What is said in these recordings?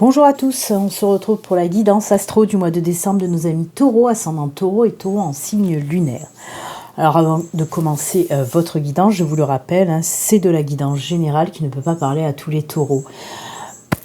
Bonjour à tous, on se retrouve pour la guidance astro du mois de décembre de nos amis Taureau, ascendant Taureau et Taureau en signe lunaire. Alors avant de commencer votre guidance, je vous le rappelle, c'est de la guidance générale qui ne peut pas parler à tous les taureaux.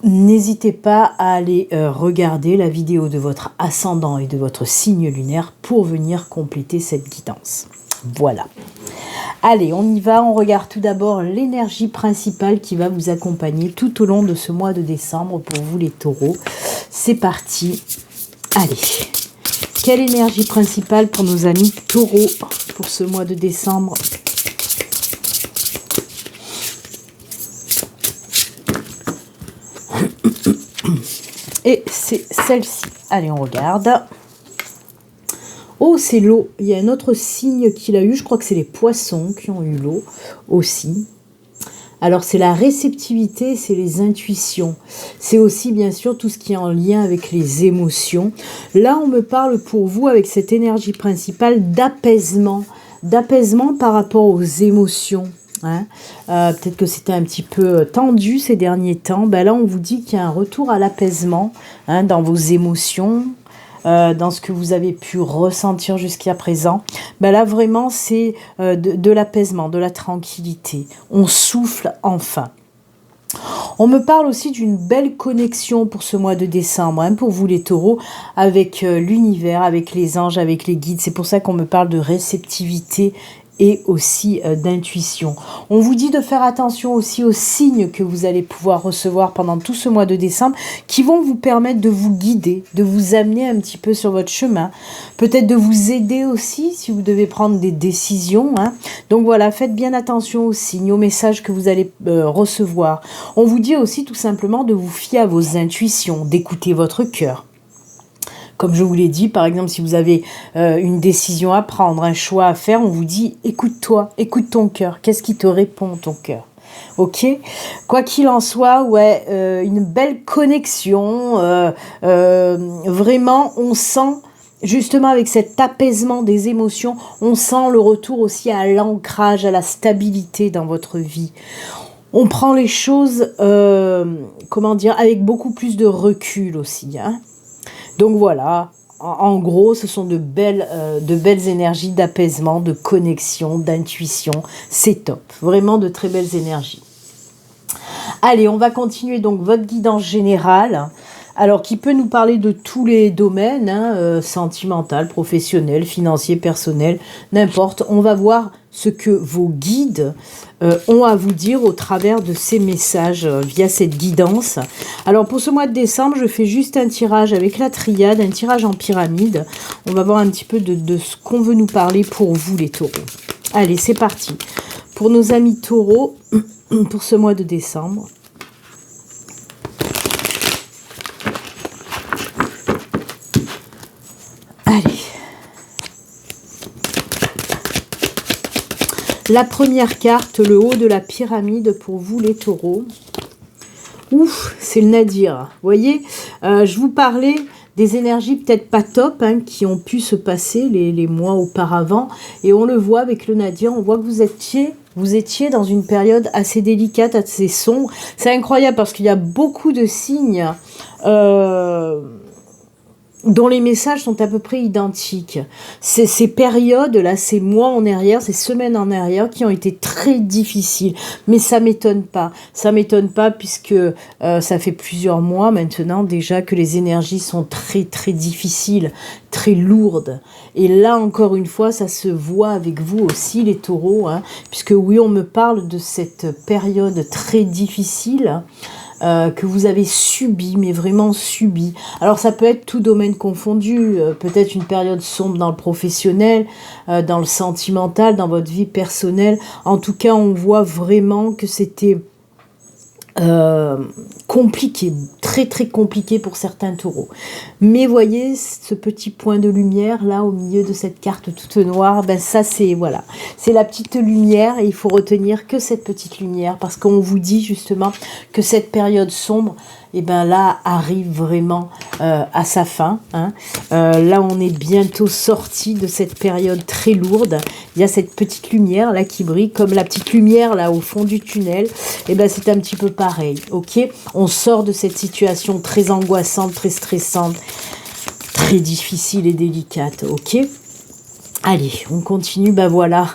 N'hésitez pas à aller regarder la vidéo de votre ascendant et de votre signe lunaire pour venir compléter cette guidance. Voilà. Allez, on y va. On regarde tout d'abord l'énergie principale qui va vous accompagner tout au long de ce mois de décembre pour vous les taureaux. C'est parti. Allez. Quelle énergie principale pour nos amis taureaux pour ce mois de décembre ? Et c'est celle-ci. Allez, on regarde. Oh, c'est l'eau. Il y a un autre signe qu'il a eu. Je crois que c'est les poissons qui ont eu l'eau aussi. Alors, c'est la réceptivité, c'est les intuitions. C'est aussi, bien sûr, tout ce qui est en lien avec les émotions. Là, on me parle pour vous, avec cette énergie principale, d'apaisement. D'apaisement par rapport aux émotions. Peut-être que c'était un petit peu tendu ces derniers temps. Là, on vous dit qu'il y a un retour à l'apaisement dans vos émotions. Dans ce que vous avez pu ressentir jusqu'à présent, là vraiment c'est de l'apaisement, de la tranquillité. On souffle enfin. On me parle aussi d'une belle connexion pour ce mois de décembre, pour vous les taureaux, avec l'univers, avec les anges, avec les guides. C'est pour ça qu'on me parle de réceptivité et aussi d'intuition. On vous dit de faire attention aussi aux signes que vous allez pouvoir recevoir pendant tout ce mois de décembre qui vont vous permettre de vous guider, de vous amener un petit peu sur votre chemin, peut-être de vous aider aussi si vous devez prendre des décisions. Donc voilà, faites bien attention aux signes, aux messages que vous allez recevoir. On vous dit aussi tout simplement de vous fier à vos intuitions, d'écouter votre cœur. Comme je vous l'ai dit, par exemple, si vous avez une décision à prendre, un choix à faire, on vous dit « écoute-toi, écoute ton cœur ». Qu'est-ce qui te répond, ton cœur ? Ok ? Quoi qu'il en soit, une belle connexion. Vraiment, on sent, justement avec cet apaisement des émotions, on sent le retour aussi à l'ancrage, à la stabilité dans votre vie. On prend les choses, avec beaucoup plus de recul aussi, Donc voilà, en gros, ce sont de belles énergies d'apaisement, de connexion, d'intuition. C'est top, vraiment de très belles énergies. Allez, on va continuer donc votre guidance générale. Alors, qui peut nous parler de tous les domaines, sentimental, professionnel, financier, personnel, n'importe. On va voir ce que vos guides ont à vous dire au travers de ces messages via cette guidance. Alors, pour ce mois de décembre, je fais juste un tirage avec la triade, un tirage en pyramide. On va voir un petit peu de ce qu'on veut nous parler pour vous, les taureaux. Allez, c'est parti. Pour nos amis taureaux, pour ce mois de décembre. Allez. La première carte, le haut de la pyramide pour vous les taureaux. Ouf, c'est le nadir. Vous voyez, je vous parlais des énergies peut-être pas top qui ont pu se passer les mois auparavant. Et on le voit avec le nadir, on voit que vous étiez dans une période assez délicate, assez sombre. C'est incroyable parce qu'il y a beaucoup de signes dont les messages sont à peu près identiques. Ces périodes-là, ces mois en arrière, ces semaines en arrière qui ont été très difficiles. Mais ça m'étonne pas. Ça m'étonne pas puisque ça fait plusieurs mois maintenant déjà que les énergies sont très très difficiles, très lourdes. Et là, encore une fois, ça se voit avec vous aussi, les taureaux, puisque oui, on me parle de cette période très difficile que vous avez subi, mais vraiment subi. Alors ça peut être tout domaine confondu, peut-être une période sombre dans le professionnel, dans le sentimental, dans votre vie personnelle. En tout cas, on voit vraiment que c'était compliqué, très très compliqué pour certains taureaux. Mais voyez ce petit point de lumière là au milieu de cette carte toute noire, ça c'est voilà, c'est la petite lumière et il faut retenir que cette petite lumière parce qu'on vous dit justement que cette période sombre là arrive vraiment à sa fin. Là, on est bientôt sorti de cette période très lourde. Il y a cette petite lumière là qui brille, comme la petite lumière là au fond du tunnel. C'est un petit peu pareil. Ok, on On sort de cette situation très angoissante, très stressante, très difficile et délicate, ok? Allez, on continue, ben voilà.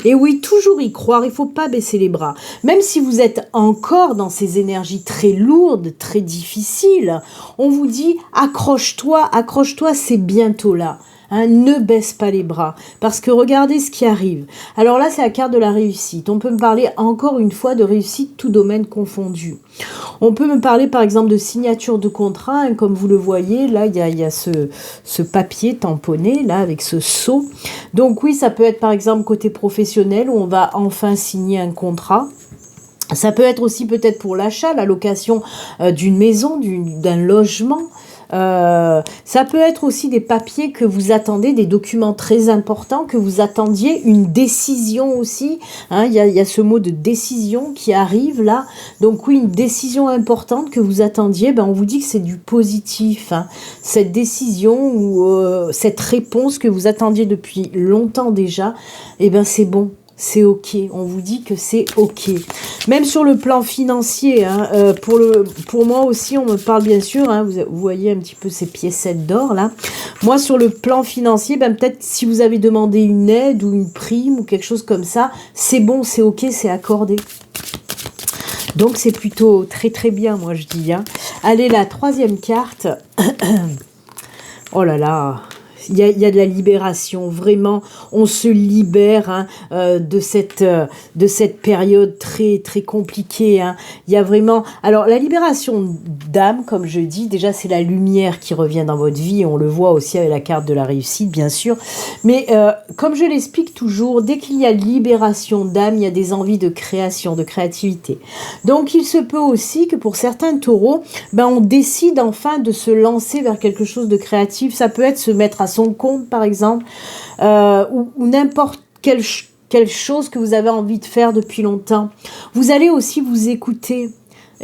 Et oui, toujours y croire, il faut pas baisser les bras. Même si vous êtes encore dans ces énergies très lourdes, très difficiles, on vous dit accroche-toi, accroche-toi, c'est bientôt là. Hein, ne baisse pas les bras, parce que regardez ce qui arrive. Alors là, c'est la carte de la réussite. On peut me parler encore une fois de réussite, tout domaine confondu. On peut me parler par exemple de signature de contrat, hein, comme vous le voyez, là il y a ce papier tamponné, là avec ce sceau. Donc oui, ça peut être par exemple côté professionnel, où on va enfin signer un contrat. Ça peut être aussi peut-être pour l'achat, la location d'une maison, d'un logement. Ça peut être aussi des papiers que vous attendez, des documents très importants que vous attendiez, une décision aussi, hein, il y a ce mot de décision qui arrive là, donc oui, une décision importante que vous attendiez, ben on vous dit que c'est du positif, hein. Cette décision ou cette réponse que vous attendiez depuis longtemps déjà, et ben c'est bon. C'est ok, on vous dit que c'est ok. Même sur le plan financier, hein, pour moi aussi, on me parle bien sûr, hein, vous voyez un petit peu ces piécettes d'or là. Moi, sur le plan financier, ben, peut-être si vous avez demandé une aide ou une prime ou quelque chose comme ça, c'est bon, c'est ok, c'est accordé. Donc c'est plutôt très très bien, moi je dis. Hein. Allez, la troisième carte. Oh là là. Il y a de la libération, vraiment, on se libère hein, de cette période très très compliquée. Hein. Il y a vraiment, alors la libération d'âme, comme je dis, déjà c'est la lumière qui revient dans votre vie, on le voit aussi avec la carte de la réussite, bien sûr. Mais comme je l'explique toujours, dès qu'il y a libération d'âme, il y a des envies de création, de créativité. Donc il se peut aussi que pour certains taureaux, ben on décide enfin de se lancer vers quelque chose de créatif. Ça peut être se mettre à son compte par exemple, ou n'importe quelle chose que vous avez envie de faire depuis longtemps. Vous allez aussi vous écouter.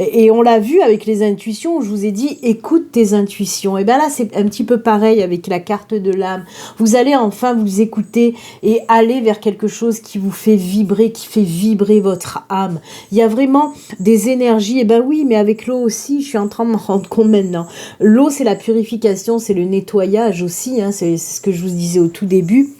Et on l'a vu avec les intuitions, où je vous ai dit, écoute tes intuitions. Et bien là, c'est un petit peu pareil avec la carte de l'âme. Vous allez enfin vous écouter et aller vers quelque chose qui vous fait vibrer, qui fait vibrer votre âme. Il y a vraiment des énergies. Et ben oui, mais avec l'eau aussi, je suis en train de me rendre compte maintenant. L'eau, c'est la purification, c'est le nettoyage aussi. Hein, c'est ce que je vous disais au tout début.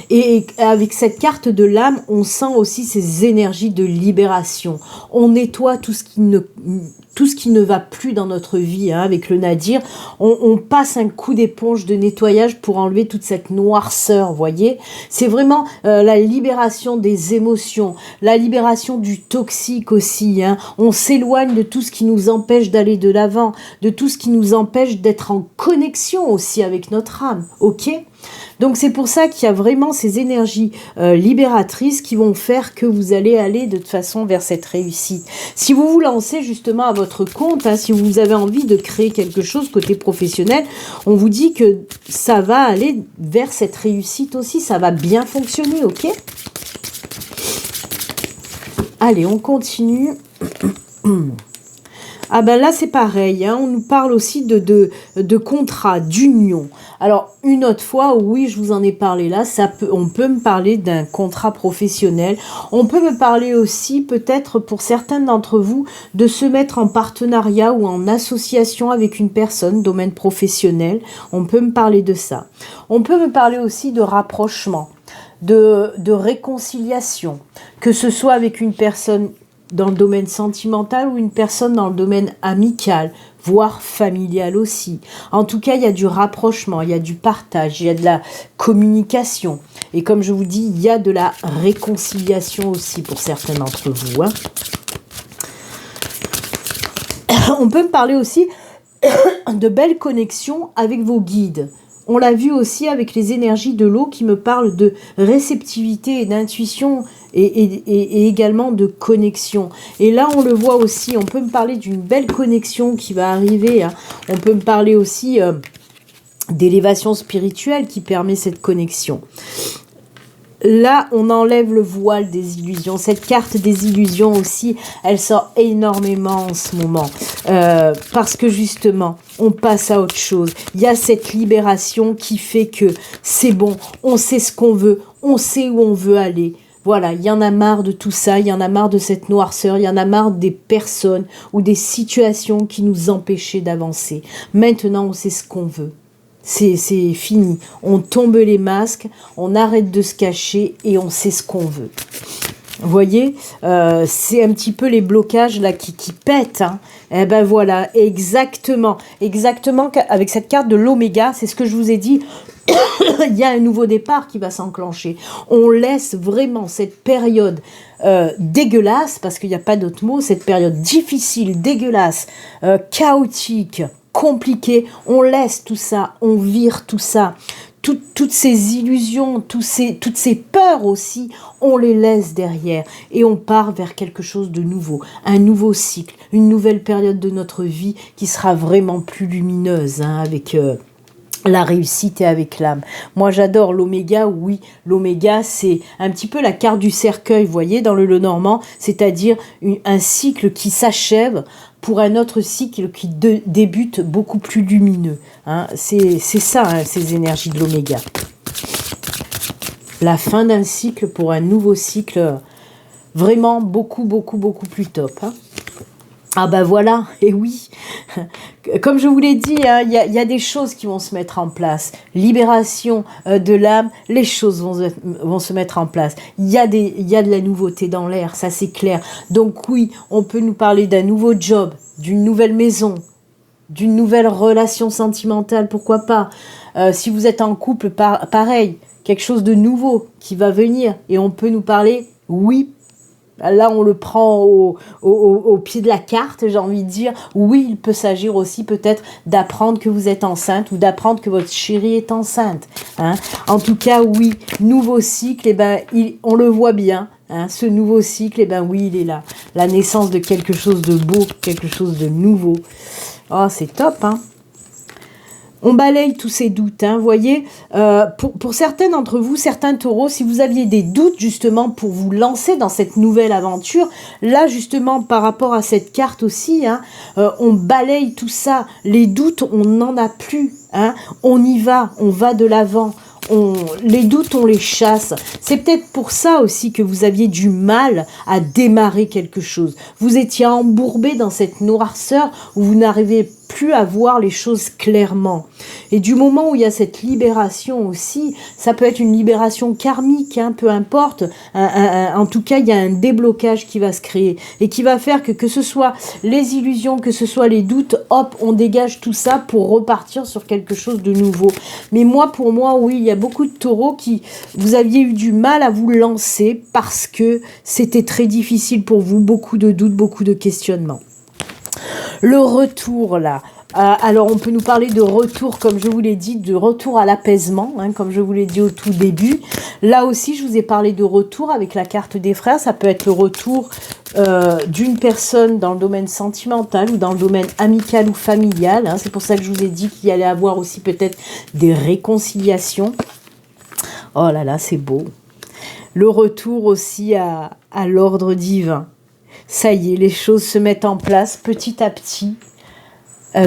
Et avec cette carte de l'âme, on sent aussi ces énergies de libération. On nettoie tout ce qui ne va plus dans notre vie. Hein, avec le nadir, on passe un coup d'éponge de nettoyage pour enlever toute cette noirceur, voyez. C'est vraiment la libération des émotions, la libération du toxique aussi. Hein. On s'éloigne de tout ce qui nous empêche d'aller de l'avant, de tout ce qui nous empêche d'être en connexion aussi avec notre âme, ok ? Donc c'est pour ça qu'il y a vraiment ces énergies libératrices qui vont faire que vous allez aller de toute façon vers cette réussite. Si vous vous lancez justement à votre compte, hein, si vous avez envie de créer quelque chose côté professionnel, on vous dit que ça va aller vers cette réussite aussi, ça va bien fonctionner, ok ? Allez, on continue. Ah ben là c'est pareil, hein, on nous parle aussi de contrat, d'union. Alors une autre fois, oui je vous en ai parlé là, on peut me parler d'un contrat professionnel. On peut me parler aussi peut-être pour certains d'entre vous de se mettre en partenariat ou en association avec une personne, domaine professionnel. On peut me parler de ça. On peut me parler aussi de rapprochement, de réconciliation, que ce soit avec une personne dans le domaine sentimental ou une personne dans le domaine amical, voire familial aussi. En tout cas, il y a du rapprochement, il y a du partage, il y a de la communication. Et comme je vous dis, il y a de la réconciliation aussi pour certains d'entre vous. Hein. On peut me parler aussi de belles connexions avec vos guides. On l'a vu aussi avec les énergies de l'eau qui me parlent de réceptivité et d'intuition et également de connexion. Et là, on le voit aussi, on peut me parler d'une belle connexion qui va arriver. Hein. On peut me parler aussi d'élévation spirituelle qui permet cette connexion. Là, on enlève le voile des illusions. Cette carte des illusions aussi, elle sort énormément en ce moment. Parce que justement, on passe à autre chose. Il y a cette libération qui fait que c'est bon, on sait ce qu'on veut, on sait où on veut aller. Voilà, il y en a marre de tout ça, il y en a marre de cette noirceur, il y en a marre des personnes ou des situations qui nous empêchaient d'avancer. Maintenant, on sait ce qu'on veut. C'est fini. On tombe les masques, on arrête de se cacher et on sait ce qu'on veut. Vous voyez, c'est un petit peu les blocages là qui pètent. Hein. Eh ben voilà, exactement avec cette carte de l'Oméga, c'est ce que je vous ai dit. Il y a un nouveau départ qui va s'enclencher. On laisse vraiment cette période dégueulasse, parce qu'il n'y a pas d'autre mot, cette période difficile, dégueulasse, chaotique, compliquée. On laisse tout ça, on vire tout ça. Toutes ces illusions, toutes ces peurs aussi, on les laisse derrière et on part vers quelque chose de nouveau, un nouveau cycle, une nouvelle période de notre vie qui sera vraiment plus lumineuse, hein, avec la réussite et avec l'âme. Moi j'adore l'Oméga, oui, l'Oméga c'est un petit peu la carte du cercueil, vous voyez, dans le Lenormand, c'est-à-dire un cycle qui s'achève pour un autre cycle qui débute beaucoup plus lumineux. Hein. C'est ça, hein, ces énergies de l'Oméga. La fin d'un cycle pour un nouveau cycle vraiment beaucoup plus top. Hein. Ah bah voilà, et oui, comme je vous l'ai dit, hein, y a des choses qui vont se mettre en place. Libération de l'âme, les choses vont se mettre en place. Il y a de la nouveauté dans l'air, ça c'est clair. Donc oui, on peut nous parler d'un nouveau job, d'une nouvelle maison, d'une nouvelle relation sentimentale, pourquoi pas. Si vous êtes en couple, pareil, quelque chose de nouveau qui va venir. Et on peut nous parler, oui, là, on le prend au pied de la carte, j'ai envie de dire. Oui, il peut s'agir aussi peut-être d'apprendre que vous êtes enceinte ou d'apprendre que votre chérie est enceinte. Hein. En tout cas, oui, nouveau cycle, eh ben, on le voit bien. Hein, ce nouveau cycle, eh ben oui, il est là. La naissance de quelque chose de beau, quelque chose de nouveau. Oh, c'est top, hein. On balaye tous ces doutes, hein, voyez. Pour certains d'entre vous, certains taureaux, si vous aviez des doutes justement pour vous lancer dans cette nouvelle aventure, là justement par rapport à cette carte aussi, hein, on balaye tout ça. Les doutes, on n'en a plus. Hein, on y va, on va de l'avant. Les doutes, on les chasse. C'est peut-être pour ça aussi que vous aviez du mal à démarrer quelque chose. Vous étiez embourbé dans cette noirceur où vous n'arrivez plus à voir les choses clairement. Et du moment où il y a cette libération aussi, ça peut être une libération karmique, hein, peu importe. En tout cas, il y a un déblocage qui va se créer et qui va faire que ce soit les illusions, que ce soit les doutes, hop, on dégage tout ça pour repartir sur quelque chose de nouveau. Mais pour moi, oui, il y a beaucoup de taureaux qui, vous aviez eu du mal à vous lancer parce que c'était très difficile pour vous, beaucoup de doutes, beaucoup de questionnements. Le retour, là. Alors, on peut nous parler de retour, comme je vous l'ai dit, de retour à l'apaisement, hein, comme je vous l'ai dit au tout début. Là aussi, je vous ai parlé de retour avec la carte des frères. Ça peut être le retour d'une personne dans le domaine sentimental ou dans le domaine amical ou familial. Hein. C'est pour ça que je vous ai dit qu'il y allait avoir aussi peut-être des réconciliations. Oh là là, c'est beau. Le retour aussi à l'ordre divin. Ça y est, les choses se mettent en place petit à petit,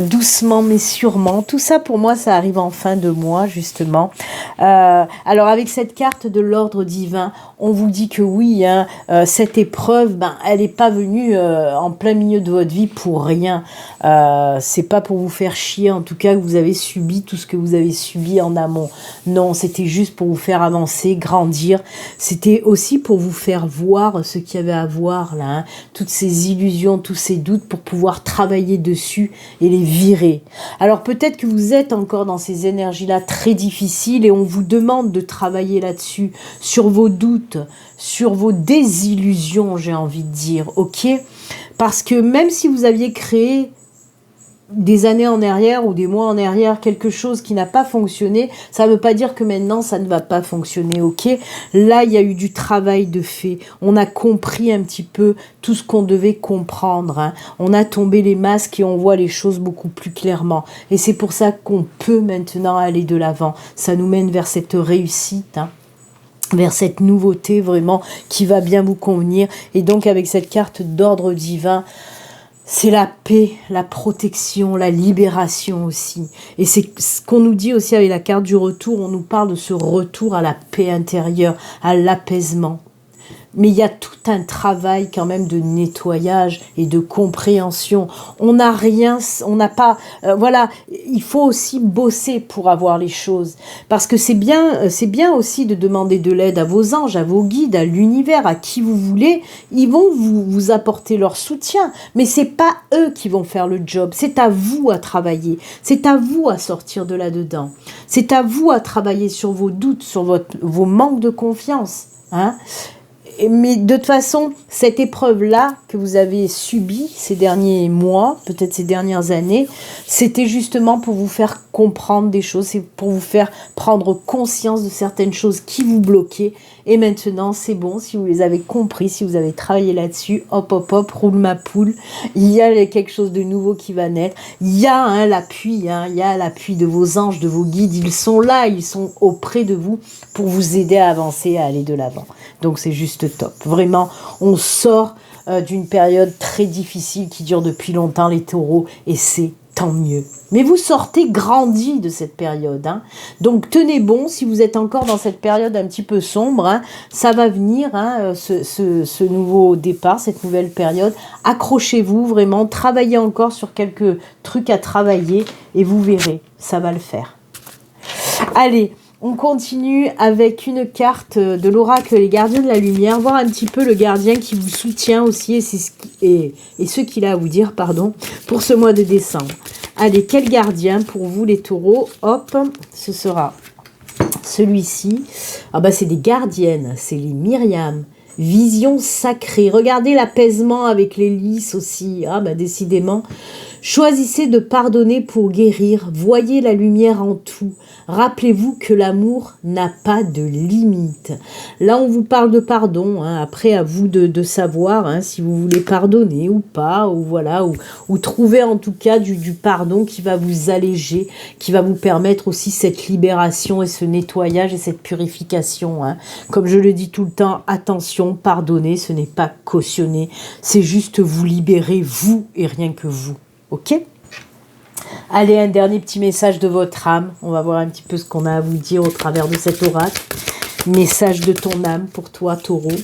doucement mais sûrement. Tout ça, pour moi, ça arrive en fin de mois, justement. Alors, avec cette carte de l'ordre divin, on vous dit que oui, hein, cette épreuve, elle n'est pas venue en plein milieu de votre vie pour rien. C'est pas pour vous faire chier, en tout cas, que vous avez subi tout ce que vous avez subi en amont. Non, c'était juste pour vous faire avancer, grandir. C'était aussi pour vous faire voir ce qu'il y avait à voir, là. Hein, toutes ces illusions, tous ces doutes, pour pouvoir travailler dessus et les virer. Alors peut-être que vous êtes encore dans ces énergies-là très difficiles et on vous demande de travailler là-dessus, sur vos doutes, sur vos désillusions, j'ai envie de dire, ok? Parce que même si vous aviez créé des années en arrière ou des mois en arrière quelque chose qui n'a pas fonctionné, ça ne veut pas dire que maintenant ça ne va pas fonctionner, ok? Là, il y a eu du travail de fait. On a compris un petit peu tout ce qu'on devait comprendre. Hein. On a tombé les masques et on voit les choses beaucoup plus clairement. Et c'est pour ça qu'on peut maintenant aller de l'avant. Ça nous mène vers cette réussite, hein, vers cette nouveauté vraiment qui va bien vous convenir. Et donc avec cette carte d'ordre divin, c'est la paix, la protection, la libération aussi. Et c'est ce qu'on nous dit aussi avec la carte du retour. On nous parle de ce retour à la paix intérieure, à l'apaisement. Mais il y a tout un travail quand même de nettoyage et de compréhension. On n'a rien, on n'a pas... voilà, il faut aussi bosser pour avoir les choses. Parce que c'est bien aussi de demander de l'aide à vos anges, à vos guides, à l'univers, à qui vous voulez. Ils vont vous apporter leur soutien. Mais c'est pas eux qui vont faire le job. C'est à vous à travailler. C'est à vous à sortir de là-dedans. C'est à vous à travailler sur vos doutes, sur vos manques de confiance. Hein. Mais de toute façon, cette épreuve-là que vous avez subie ces derniers mois, peut-être ces dernières années, c'était justement pour vous faire comprendre des choses, c'est pour vous faire prendre conscience de certaines choses qui vous bloquaient. Et maintenant, c'est bon, si vous les avez compris, si vous avez travaillé là-dessus, hop, hop, hop, roule ma poule, il y a quelque chose de nouveau qui va naître. Il y a l'appui, il y a l'appui de vos anges, de vos guides, ils sont là, ils sont auprès de vous pour vous aider à avancer, à aller de l'avant. Donc c'est juste top. Vraiment, on sort d'une période très difficile qui dure depuis longtemps, les taureaux, et c'est tant mieux. Mais vous sortez grandi de cette période. Hein. Donc tenez bon, si vous êtes encore dans cette période un petit peu sombre, hein, ça va venir, hein, ce nouveau départ, cette nouvelle période. Accrochez-vous vraiment, travaillez encore sur quelques trucs à travailler et vous verrez, ça va le faire. Allez, on continue avec une carte de l'oracle Les Gardiens de la Lumière, voir un petit peu le gardien qui vous soutient aussi et ce qu'il a à vous dire, pardon, pour ce mois de décembre. Allez, quel gardien pour vous les taureaux? Hop, ce sera celui-ci. Ah bah c'est des gardiennes, c'est les Myriam. Vision sacrée. Regardez l'apaisement avec les lys aussi. Ah bah décidément. Choisissez de pardonner pour guérir. Voyez la lumière en tout. Rappelez-vous que l'amour n'a pas de limite. Là, on vous parle de pardon. Hein. Après, à vous de savoir hein, si vous voulez pardonner ou pas. Ou voilà, ou trouver en tout cas du pardon qui va vous alléger, qui va vous permettre aussi cette libération et ce nettoyage et cette purification. Hein. Comme je le dis tout le temps, attention, pardonner, ce n'est pas cautionner. C'est juste vous libérer, vous et rien que vous. Ok? Allez, un dernier petit message de votre âme. On va voir un petit peu ce qu'on a à vous dire au travers de cet oracle. Message de ton âme pour toi, taureau.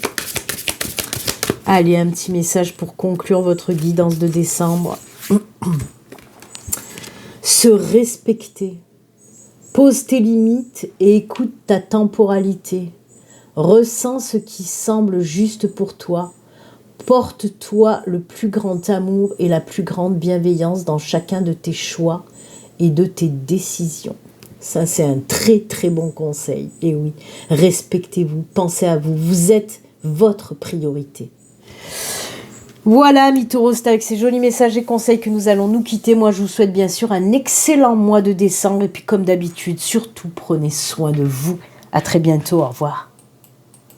Allez, un petit message pour conclure votre guidance de décembre. Se respecter. Pose tes limites et écoute ta temporalité. Ressens ce qui semble juste pour toi. Porte-toi le plus grand amour et la plus grande bienveillance dans chacun de tes choix et de tes décisions. Ça, c'est un très très bon conseil. Et oui, respectez-vous, pensez à vous. Vous êtes votre priorité. Voilà, mes taureaux, c'est avec ces jolis messages et conseils que nous allons nous quitter. Moi, je vous souhaite bien sûr un excellent mois de décembre. Et puis, comme d'habitude, surtout, prenez soin de vous. À très bientôt. Au revoir.